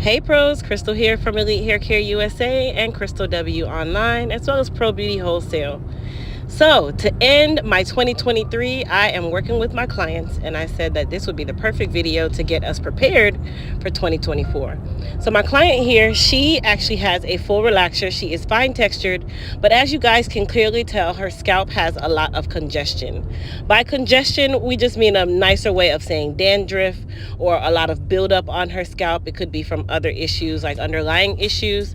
Hey pros, Crystal here from Elite Hair Care USA and Crystal W Online, as well as Pro Beauty Wholesale. So to end my 2023, I am working with my clients, and I said that this would be the perfect video to get us prepared for 2024. So my client here, she actually has a full relaxer. She is fine textured, but as you guys can clearly tell, her scalp has a lot of congestion. By congestion, we just mean a nicer way of saying dandruff or a lot of buildup on her scalp. It could be from other issues like underlying issues.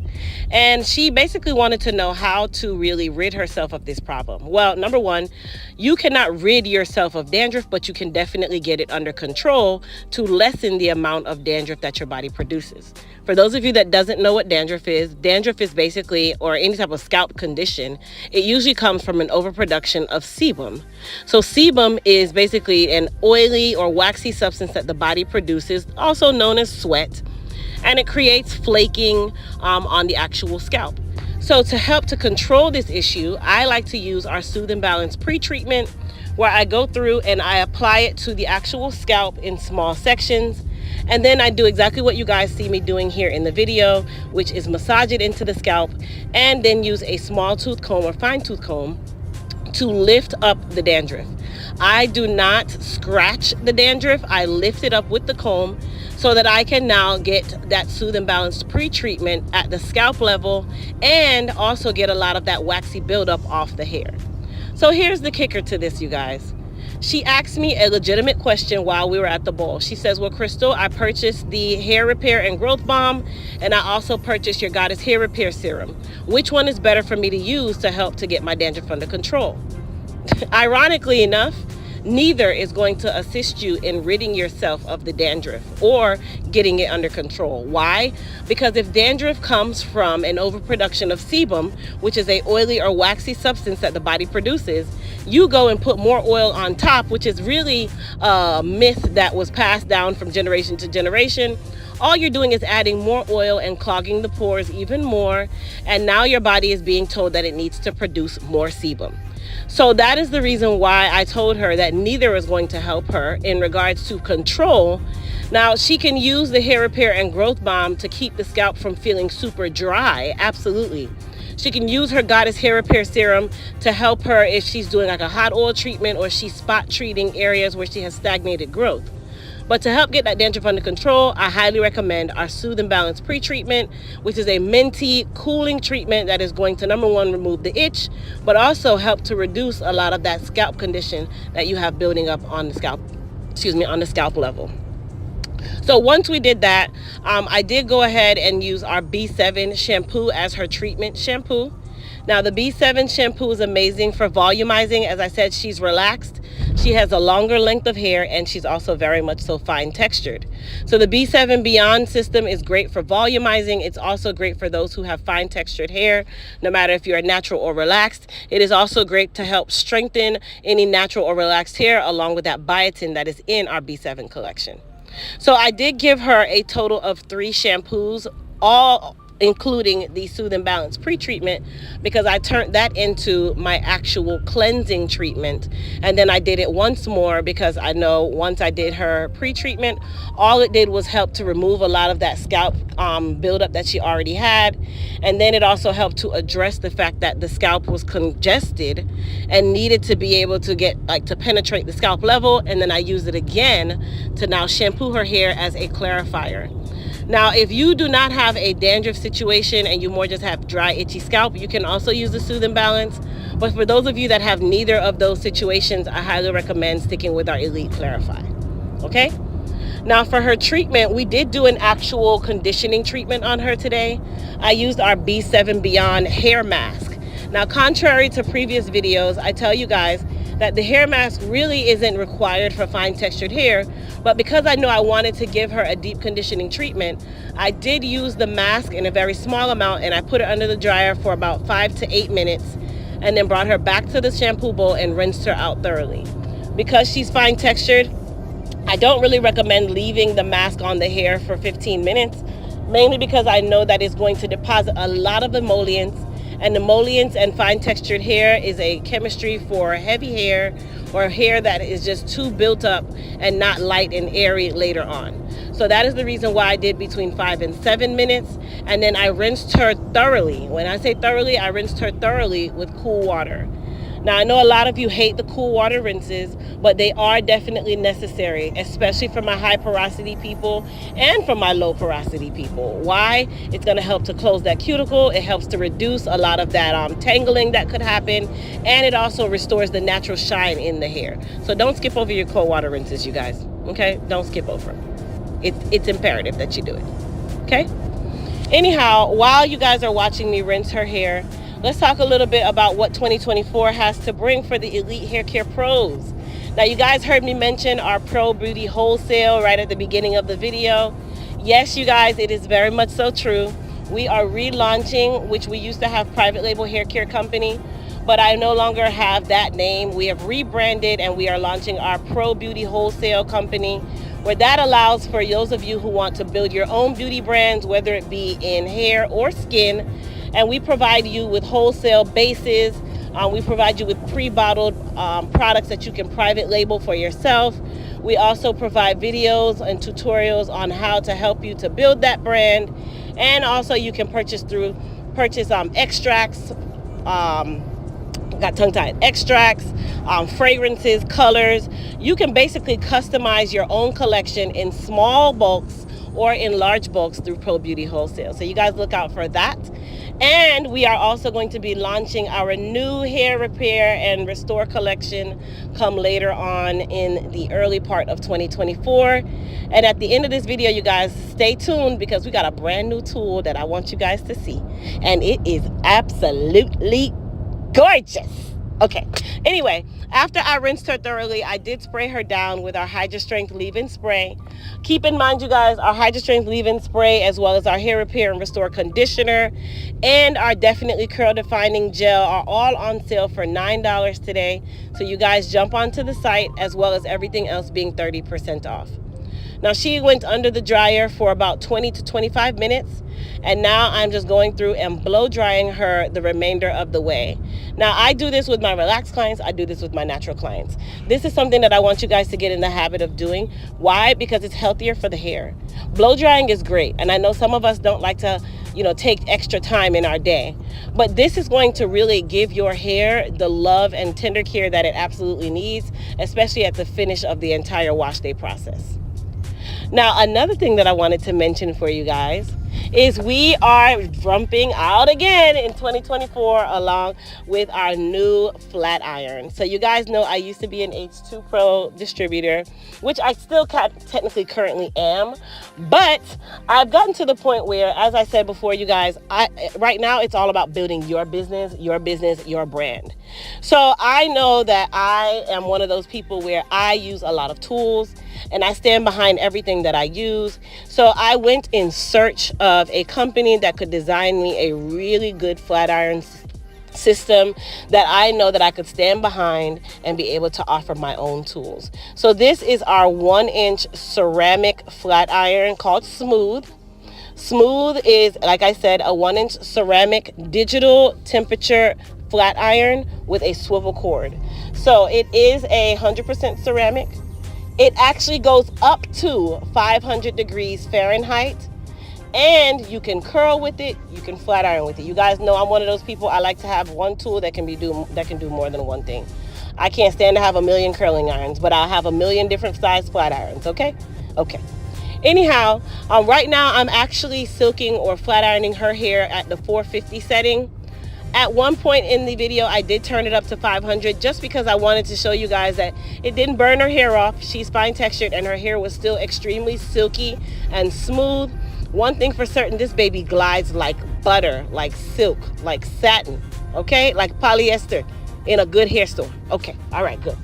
And she basically wanted to know how to really rid herself of this problem. Well, number one, you cannot rid yourself of dandruff, but you can definitely get it under control to lessen the amount of dandruff that your body produces. For those of you that doesn't know what dandruff is basically, or any type of scalp condition, it usually comes from an overproduction of sebum. So sebum is basically an oily or waxy substance that the body produces, also known as sweat, and it creates flaking on the actual scalp. So to help to control this issue, I like to use our Soothe and Balance pre-treatment, where I go through and I apply it to the actual scalp in small sections. And then I do exactly what you guys see me doing here in the video, which is massage it into the scalp and then use a small tooth comb or fine tooth comb to lift up the dandruff. I do not scratch the dandruff. I lift it up with the comb so that I can now get that Soothe and Balance pre-treatment at the scalp level and also get a lot of that waxy buildup off the hair. So here's the kicker to this, you guys. She asked me a legitimate question while we were at the bowl. She says, well, Crystal, I purchased the hair repair and growth balm, and I also purchased your Goddess hair repair serum. Which one is better for me to use to help to get my dandruff under control? Ironically enough, neither is going to assist you in ridding yourself of the dandruff or getting it under control. Why? Because if dandruff comes from an overproduction of sebum, which is a oily or waxy substance that the body produces, you go and put more oil on top, which is really a myth that was passed down from generation to generation. All you're doing is adding more oil and clogging the pores even more, and now your body is being told that it needs to produce more sebum. So that is the reason why I told her that neither is going to help her in regards to control. Now, she can use the hair repair and growth balm to keep the scalp from feeling super dry, absolutely. She can use her Goddess hair repair serum to help her if she's doing like a hot oil treatment or she's spot treating areas where she has stagnated growth. But to help get that dandruff under control, I highly recommend our Soothe and Balance pre-treatment, which is a minty cooling treatment that is going to, number one, remove the itch, but also help to reduce a lot of that scalp condition that you have building up on the scalp, on the scalp level. So once we did that, I did go ahead and use our B7 shampoo as her treatment shampoo. Now the B7 shampoo is amazing for volumizing. As I said, she's relaxed. She has a longer length of hair, and she's also very much so fine textured. So the B7 Beyond system is great for volumizing. It's also great for those who have fine textured hair, no matter if you're natural or relaxed. It is also great to help strengthen any natural or relaxed hair, along with that biotin that is in our B7 collection. So I did give her a total of 3 shampoos, all including the Soothe and Balance pre-treatment, because I turned that into my actual cleansing treatment. And then I did it once more because I know once I did her pre-treatment, all it did was help to remove a lot of that scalp buildup that she already had. And then it also helped to address the fact that the scalp was congested and needed to be able to get to penetrate the scalp level. And then I used it again to now shampoo her hair as a clarifier. Now, if you do not have a dandruff situation and you more just have dry, itchy scalp, you can also use the Soothe and Balance. But for those of you that have neither of those situations, I highly recommend sticking with our Elite Clarify. Okay? Now, for her treatment, we did do an actual conditioning treatment on her today. I used our B7 Beyond hair mask. Now, contrary to previous videos, I tell you guys that the hair mask really isn't required for fine textured hair, but because I know I wanted to give her a deep conditioning treatment, I did use the mask in a very small amount, and I put it under the dryer for about 5 to 8 minutes, and then brought her back to the shampoo bowl and rinsed her out thoroughly. Because she's fine textured, I don't really recommend leaving the mask on the hair for 15 minutes, mainly because I know that it's going to deposit a lot of emollients, and emollients and fine textured hair is a chemistry for heavy hair or hair that is just too built up and not light and airy later on. So So that is the reason why I did between 5 and 7 minutes. And then I rinsed her thoroughly. When I say thoroughly, I rinsed her thoroughly with cool water. Now, I know a lot of you hate the cool water rinses, but they are definitely necessary, especially for my high porosity people and for my low porosity people. Why? It's going to help to close that cuticle. It helps to reduce a lot of that tangling that could happen, and it also restores the natural shine in the hair. So don't skip over your cold water rinses, you guys. Okay? Don't skip over them. It's imperative that you do it. Okay? Anyhow, while you guys are watching me rinse her hair, let's talk a little bit about what 2024 has to bring for the elite hair care pros. Now, you guys heard me mention our Pro Beauty Wholesale right at the beginning of the video. Yes, you guys, it is very much so true. We are relaunching, which we used to have Private Label Hair Care Company, but I no longer have that name. We have rebranded and we are launching our Pro Beauty Wholesale Company, where that allows for those of you who want to build your own beauty brands, whether it be in hair or skin. And we provide you with wholesale bases. We provide you with pre-bottled products that you can private label for yourself. We also provide videos and tutorials on how to help you to build that brand. And also you can purchase extracts, got tongue-tied, extracts, fragrances, colors. You can basically customize your own collection in small bulks or in large bulks through Pro Beauty Wholesale. So you guys look out for that. And we are also going to be launching our new hair repair and restore collection come later on in the early part of 2024. And at the end of this video, you guys stay tuned because we got a brand new tool that I want you guys to see. And it is absolutely gorgeous. Okay, anyway, after I rinsed her thoroughly, I did spray her down with our Hydra Strength Leave-In Spray. Keep in mind, you guys, our Hydra Strength Leave-In Spray, as well as our Hair Repair and Restore Conditioner and our Definitely Curl Defining Gel are all on sale for $9 today. So you guys jump onto the site, as well as everything else being 30% off. Now, she went under the dryer for about 20 to 25 minutes, and now I'm just going through and blow drying her the remainder of the way. Now, I do this with my relaxed clients. I do this with my natural clients. This is something that I want you guys to get in the habit of doing. Why? Because it's healthier for the hair. Blow drying is great, and I know some of us don't like to, take extra time in our day, but this is going to really give your hair the love and tender care that it absolutely needs, especially at the finish of the entire wash day process. Now, another thing that I wanted to mention for you guys is we are jumping out again in 2024 along with our new flat iron. So you guys know I used to be an H2 Pro distributor, which I still technically currently am, but I've gotten to the point where, as I said before, you guys, right now it's all about building your business, your brand. So I know that I am one of those people where I use a lot of tools and I stand behind everything that I use. So I went in search of a company that could design me a really good flat iron system that I know that I could stand behind and be able to offer my own tools. So this is our 1-inch ceramic flat iron called Smooth. Smooth is, like I said, a 1-inch ceramic digital temperature flat iron with a swivel cord. So it is 100% ceramic. It actually goes up to 500 degrees Fahrenheit, and you can curl with it, you can flat iron with it. You guys know I'm one of those people, I like to have one tool that can do more than one thing. I can't stand to have a million curling irons, but I'll have a million different size flat irons, okay? Okay. Anyhow, right now I'm actually silking or flat ironing her hair at the 450 setting. At one point in the video, I did turn it up to 500 just because I wanted to show you guys that it didn't burn her hair off. She's fine textured and her hair was still extremely silky and smooth. One thing for certain, this baby glides like butter, like silk, like satin, okay? Like polyester in a good hair store. Okay, all right, good.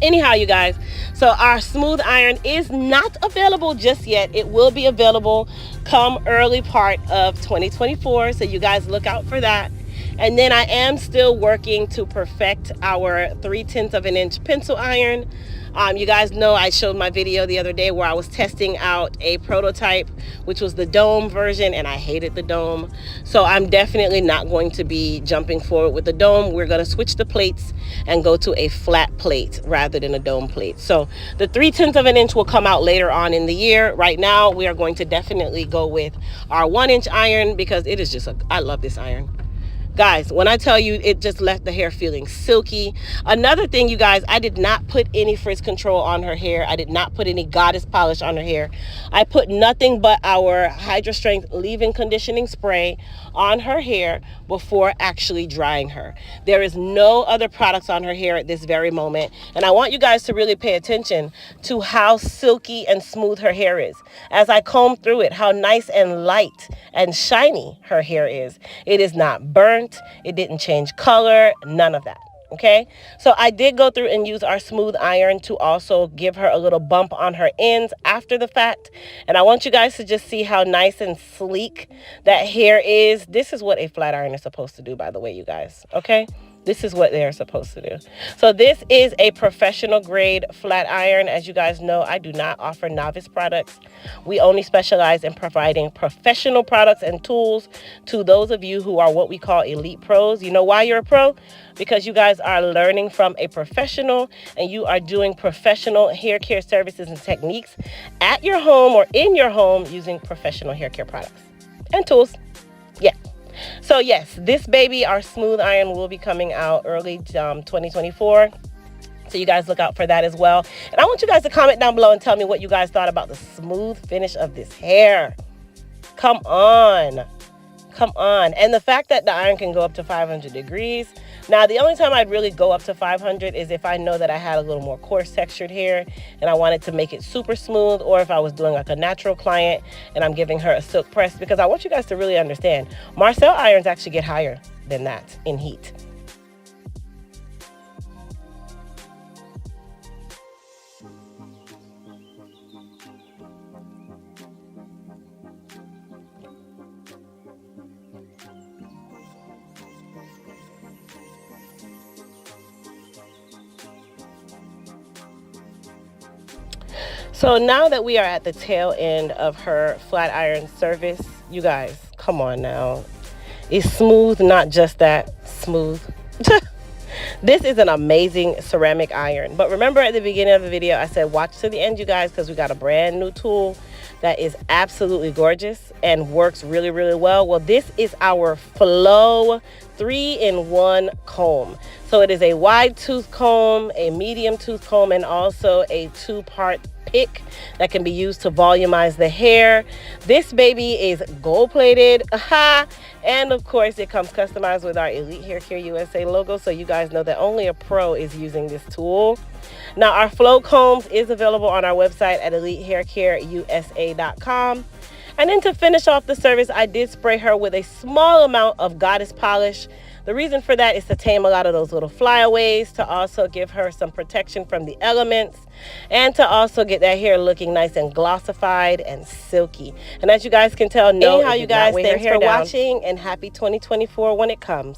Anyhow, you guys, so our smooth iron is not available just yet. It will be available come early part of 2024, so you guys look out for that. And then I am still working to perfect our 3/10 of an inch pencil iron. You guys know I showed my video the other day where I was testing out a prototype, which was the dome version, and I hated the dome. So I'm definitely not going to be jumping forward with the dome. We're going to switch the plates and go to a flat plate rather than a dome plate. So the 3/10 of an inch will come out later on in the year. Right now, we are going to definitely go with our 1-inch iron because it is just I love this iron. Guys, when I tell you, it just left the hair feeling silky. Another thing, you guys, I did not put any frizz control on her hair. I did not put any goddess polish on her hair. I put nothing but our Hydra Strength leave-in conditioning spray on her hair before actually drying her. There is no other products on her hair at this very moment. And I want you guys to really pay attention to how silky and smooth her hair is. As I comb through it, how nice and light and shiny her hair is. It is not burnt. It didn't change color, none of that. Okay, so I did go through and use our smooth iron to also give her a little bump on her ends after the fact. And I want you guys to just see how nice and sleek that hair is. This is what a flat iron is supposed to do, by the way, you guys. Okay, this is what they're supposed to do. So this is a professional grade flat iron. As you guys know, I do not offer novice products. We only specialize in providing professional products and tools to those of you who are what we call elite pros. You know why you're a pro? Because you guys are learning from a professional and you are doing professional hair care services and techniques at your home or in your home using professional hair care products and tools. Yeah. So yes, this baby, our smooth iron, will be coming out early 2024. So you guys look out for that as well. And I want you guys to comment down below and tell me what you guys thought about the smooth finish of this hair. Come on. Come on. And the fact that the iron can go up to 500 degrees. Now, the only time I'd really go up to 500 is if I know that I had a little more coarse textured hair and I wanted to make it super smooth, or if I was doing like a natural client and I'm giving her a silk press, because I want you guys to really understand, Marcel irons actually get higher than that in heat. So now that we are at the tail end of her flat iron service, you guys, come on now. It's smooth, not just that smooth. This is an amazing ceramic iron. But remember at the beginning of the video, I said watch to the end, you guys, because we got a brand new tool that is absolutely gorgeous and works really, really well. Well, this is our Flow 3-in-1 comb. So it is a wide tooth comb, a medium tooth comb, and also a 2-part pick that can be used to volumize the hair. This baby is gold plated. Aha! And of course, it comes customized with our Elite Hair Care USA logo, so you guys know that only a pro is using this tool. Now, our Flow combs is available on our website at EliteHairCareUSA.com. And then to finish off the service, I did spray her with a small amount of Goddess polish. The reason for that is to tame a lot of those little flyaways, to also give her some protection from the elements, and to also get that hair looking nice and glossified and silky. And as you guys can tell, anyhow, you guys, thanks for watching, and happy 2024 when it comes.